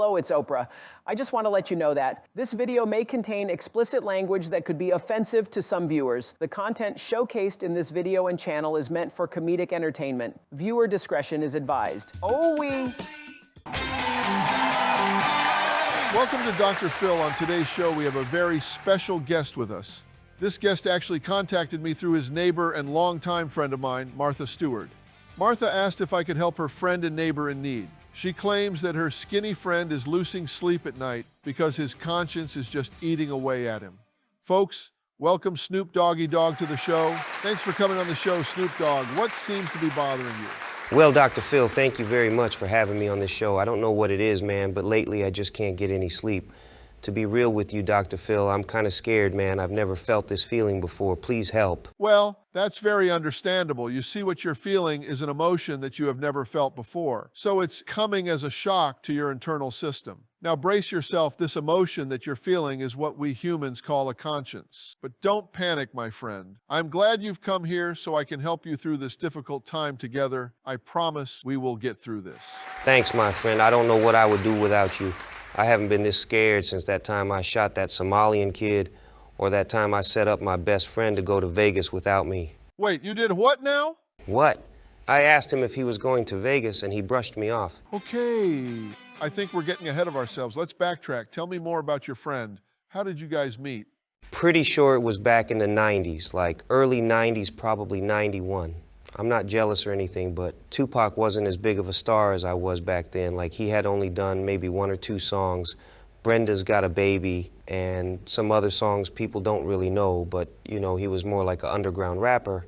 Hello, it's Oprah. I just want to let you know that this video may contain explicit language that could be offensive to some viewers. The content showcased in this video and channel is meant for comedic entertainment. Viewer discretion is advised. OOWEE! Welcome to Dr. Phil. On today's show, we have a very special guest with us. This guest actually contacted me through his neighbor and longtime friend of mine, Martha Stewart. Martha asked if I could help her friend and neighbor in need. She claims that her skinny friend is losing sleep at night because his conscience is just eating away at him. Folks, welcome Snoop Doggy Dogg to the show. Thanks for coming on the show, Snoop Dogg. What seems to be bothering you? Well, Dr. Phil, thank you very much for having me on this show. I don't know what it is, man, but lately I just can't get any sleep. To be real with you, Dr. Phil, I'm kind of scared, man. I've never felt this feeling before. Please help. Well, that's very understandable. You see, what you're feeling is an emotion that you have never felt before. So it's coming as a shock to your internal system. Now brace yourself. This emotion that you're feeling is what we humans call a conscience. But don't panic, my friend. I'm glad you've come here so I can help you through this difficult time together. I promise we will get through this. Thanks, my friend. I don't know what I would do without you. I haven't been this scared since that time I shot that Somalian kid, or that time I set up my best friend to go to Vegas without me. Wait, you did what now? What? I asked him if he was going to Vegas and he brushed me off. Okay, I think we're getting ahead of ourselves. Let's backtrack. Tell me more about your friend. How did you guys meet? Pretty sure it was back in the 90s, like early 90s, probably 91. I'm not jealous or anything, but Tupac wasn't as big of a star as I was back then. Like, he had only done maybe 1 or 2 songs. Brenda's Got a Baby and some other songs people don't really know, but, you know, he was more like an underground rapper.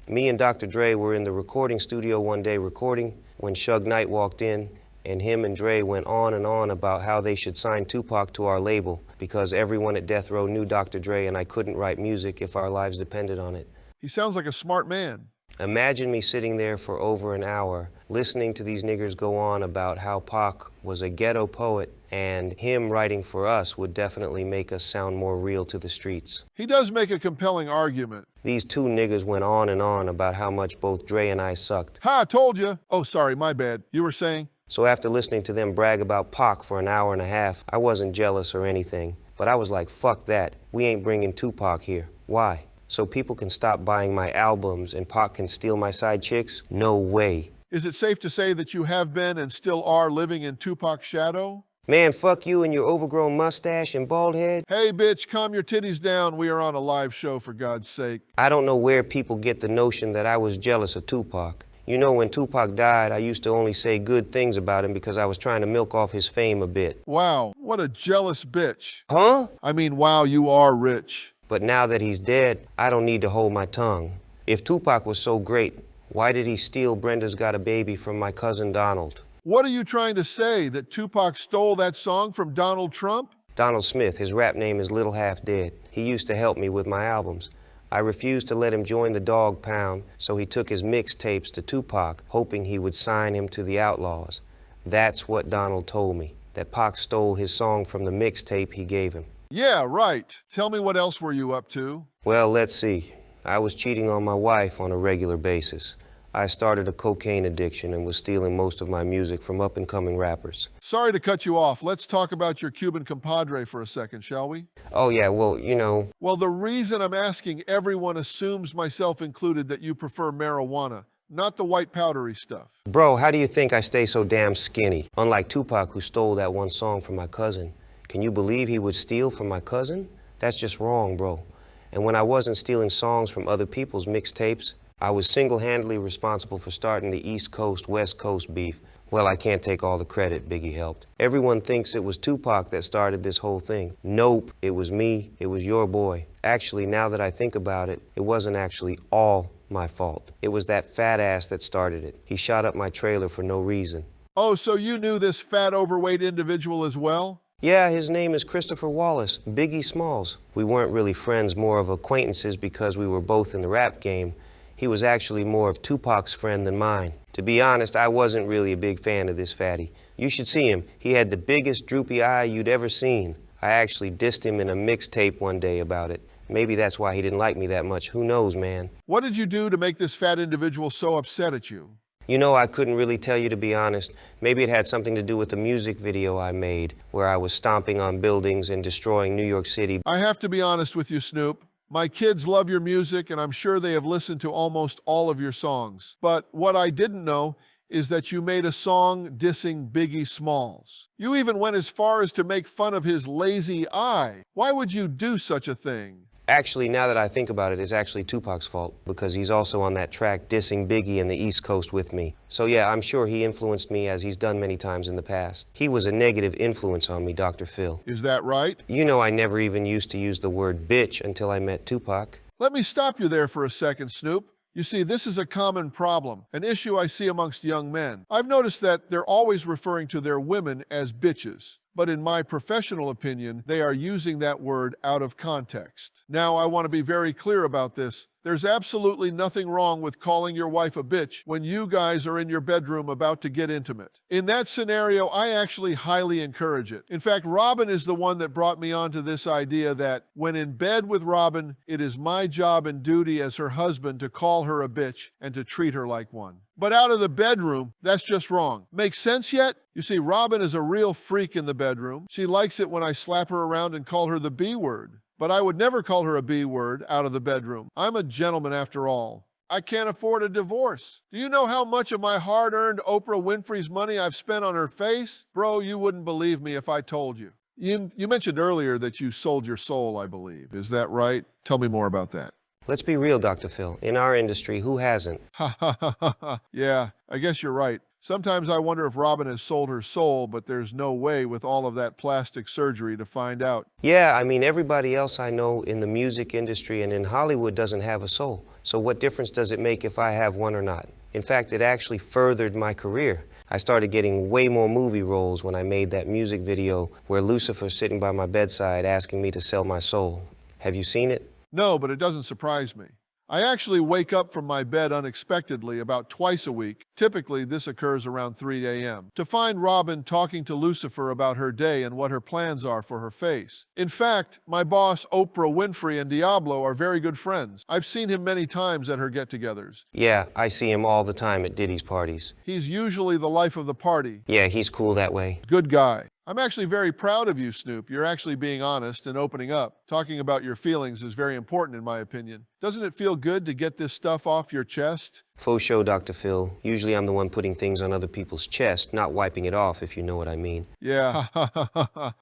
Me and Dr. Dre were in the recording studio one day recording when Suge Knight walked in, and him and Dre went on and on about how they should sign Tupac to our label because everyone at Death Row knew Dr. Dre and I couldn't write music if our lives depended on it. He sounds like a smart man. Imagine me sitting there for over an hour listening to these niggers go on about how Pac was a ghetto poet, and him writing for us would definitely make us sound more real to the streets. He does make a compelling argument. These 2 niggas went on and on about how much both Dre and I sucked. Ha, I told you. Oh, sorry, my bad. You were saying? So after listening to them brag about Pac for an hour and a half, I wasn't jealous or anything, but I was like, fuck that. We ain't bringing Tupac here. Why? So people can stop buying my albums and Pac can steal my side chicks? No way. Is it safe to say that you have been and still are living in Tupac's shadow? Man, fuck you and your overgrown mustache and bald head. Hey, bitch, calm your titties down. We are on a live show, for God's sake. I don't know where people get the notion that I was jealous of Tupac. You know, when Tupac died, I used to only say good things about him because I was trying to milk off his fame a bit. Wow, what a jealous bitch. Huh? I mean, wow, you are rich. But now that he's dead, I don't need to hold my tongue. If Tupac was so great, why did he steal Brenda's Got a Baby from my cousin Donald? What are you trying to say, that Tupac stole that song from Donald Trump? Donald Smith, his rap name is Little Half Dead. He used to help me with my albums. I refused to let him join the Dog Pound, so he took his mixtapes to Tupac, hoping he would sign him to the Outlaws. That's what Donald told me, that Pac stole his song from the mixtape he gave him. Yeah, right. Tell me, what else were you up to? Well, let's see. I was cheating on my wife on a regular basis. I started a cocaine addiction and was stealing most of my music from up-and-coming rappers. Sorry to cut you off. Let's talk about your Cuban compadre for a second, shall we? Oh, yeah, well, you know... Well, the reason I'm asking, everyone assumes, myself included, that you prefer marijuana, not the white powdery stuff. Bro, how do you think I stay so damn skinny? Unlike Tupac, who stole that one song from my cousin. Can you believe he would steal from my cousin? That's just wrong, bro. And when I wasn't stealing songs from other people's mixtapes, I was single-handedly responsible for starting the East Coast-West Coast beef. Well, I can't take all the credit, Biggie helped. Everyone thinks it was Tupac that started this whole thing. Nope, it was me, it was your boy. Actually, now that I think about it, it wasn't actually all my fault. It was that fat ass that started it. He shot up my trailer for no reason. Oh, so you knew this fat, overweight individual as well? Yeah, his name is Christopher Wallace, Biggie Smalls. We weren't really friends, more of acquaintances because we were both in the rap game. He was actually more of Tupac's friend than mine. To be honest, I wasn't really a big fan of this fatty. You should see him. He had the biggest droopy eye you'd ever seen. I actually dissed him in a mixtape one day about it. Maybe that's why he didn't like me that much. Who knows, man? What did you do to make this fat individual so upset at you? You know, I couldn't really tell you, to be honest. Maybe it had something to do with the music video I made, where I was stomping on buildings and destroying New York City. I have to be honest with you, Snoop. My kids love your music, and I'm sure they have listened to almost all of your songs. But what I didn't know is that you made a song dissing Biggie Smalls. You even went as far as to make fun of his lazy eye. Why would you do such a thing? Actually, now that I think about it, it's actually Tupac's fault, because he's also on that track dissing Biggie and the East Coast with me. So yeah, I'm sure he influenced me, as he's done many times in the past. He was a negative influence on me, Dr. Phil. Is that right? You know, I never even used to use the word bitch until I met Tupac. Let me stop you there for a second, Snoop. You see, this is a common problem, an issue I see amongst young men. I've noticed that they're always referring to their women as bitches. But in my professional opinion, they are using that word out of context. Now, I want to be very clear about this. There's absolutely nothing wrong with calling your wife a bitch when you guys are in your bedroom about to get intimate. In that scenario, I actually highly encourage it. In fact, Robin is the one that brought me onto this idea that when in bed with Robin, it is my job and duty as her husband to call her a bitch and to treat her like one. But out of the bedroom, that's just wrong. Make sense yet? You see, Robin is a real freak in the bedroom. She likes it when I slap her around and call her the B word. But I would never call her a B word out of the bedroom. I'm a gentleman after all. I can't afford a divorce. Do you know how much of my hard-earned Oprah Winfrey's money I've spent on her face? Bro, you wouldn't believe me if I told you. You mentioned earlier that you sold your soul, I believe. Is that right? Tell me more about that. Let's be real, Dr. Phil. In our industry, who hasn't? Ha ha ha ha ha. Yeah, I guess you're right. Sometimes I wonder if Robin has sold her soul, but there's no way with all of that plastic surgery to find out. Yeah, I mean, everybody else I know in the music industry and in Hollywood doesn't have a soul. So what difference does it make if I have one or not? In fact, it actually furthered my career. I started getting way more movie roles when I made that music video where Lucifer's sitting by my bedside asking me to sell my soul. Have you seen it? No, but it doesn't surprise me. I actually wake up from my bed unexpectedly about twice a week. Typically, this occurs around 3 a.m. to find Robin talking to Lucifer about her day and what her plans are for her face. In fact, my boss, Oprah Winfrey, and Diablo are very good friends. I've seen him many times at her get-togethers. Yeah, I see him all the time at Diddy's parties. He's usually the life of the party. Yeah, he's cool that way. Good guy. I'm actually very proud of you, Snoop. You're actually being honest and opening up. Talking about your feelings is very important in my opinion. Doesn't it feel good to get this stuff off your chest? Faux show, Dr. Phil. Usually I'm the one putting things on other people's chest, not wiping it off, if you know what I mean. Yeah.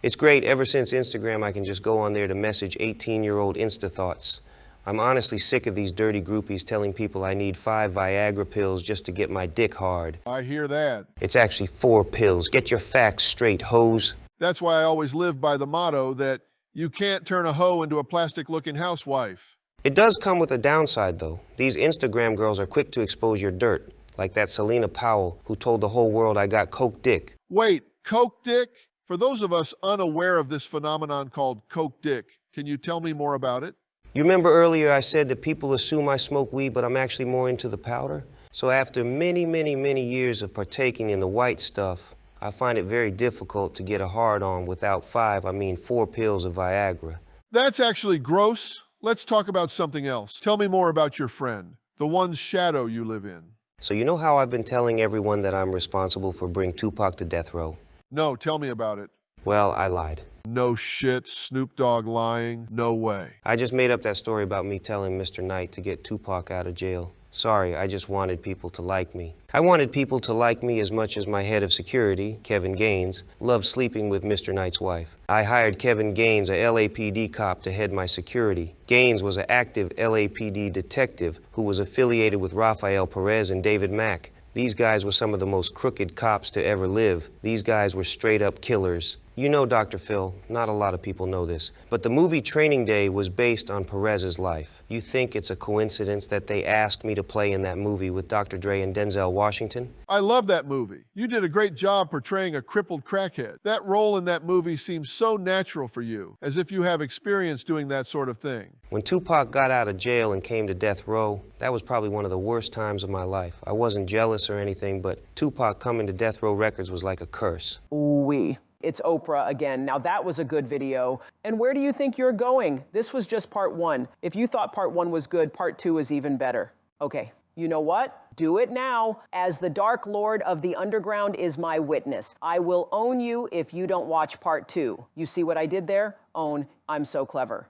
It's great. Ever since Instagram, I can just go on there to message 18-year-old Insta thoughts. I'm honestly sick of these dirty groupies telling people I need 5 Viagra pills just to get my dick hard. I hear that. It's actually 4 pills. Get your facts straight, hoes. That's why I always live by the motto that you can't turn a hoe into a plastic-looking housewife. It does come with a downside, though. These Instagram girls are quick to expose your dirt, like that Selena Powell who told the whole world I got coke dick. Wait, coke dick? For those of us unaware of this phenomenon called coke dick, can you tell me more about it? You remember earlier I said that people assume I smoke weed, but I'm actually more into the powder? So after many, many, many years of partaking in the white stuff, I find it very difficult to get a hard-on without 4 pills of Viagra. That's actually gross. Let's talk about something else. Tell me more about your friend, the one's shadow you live in. So you know how I've been telling everyone that I'm responsible for bringing Tupac to death row? No, tell me about it. Well, I lied. No shit, Snoop Dogg lying, no way. I just made up that story about me telling Mr. Knight to get Tupac out of jail. Sorry, I just wanted people to like me. I wanted people to like me as much as my head of security, Kevin Gaines, loved sleeping with Mr. Knight's wife. I hired Kevin Gaines, a LAPD cop, to head my security. Gaines was an active LAPD detective who was affiliated with Rafael Perez and David Mack. These guys were some of the most crooked cops to ever live. These guys were straight-up killers. You know, Dr. Phil, not a lot of people know this, but the movie Training Day was based on Perez's life. You think it's a coincidence that they asked me to play in that movie with Dr. Dre and Denzel Washington? I love that movie. You did a great job portraying a crippled crackhead. That role in that movie seems so natural for you, as if you have experience doing that sort of thing. When Tupac got out of jail and came to death row, that was probably one of the worst times of my life. I wasn't jealous or anything, but Tupac coming to Death Row Records was like a curse. OOWEE. It's Oprah again. Now that was a good video. And where do you think you're going? This was just part 1. If you thought part 1 was good, part 2 is even better. Okay, You know what? Do it now, as the Dark Lord of the Underground is my witness. I will own you if you don't watch part 2. You see what I did there? Own, I'm so clever.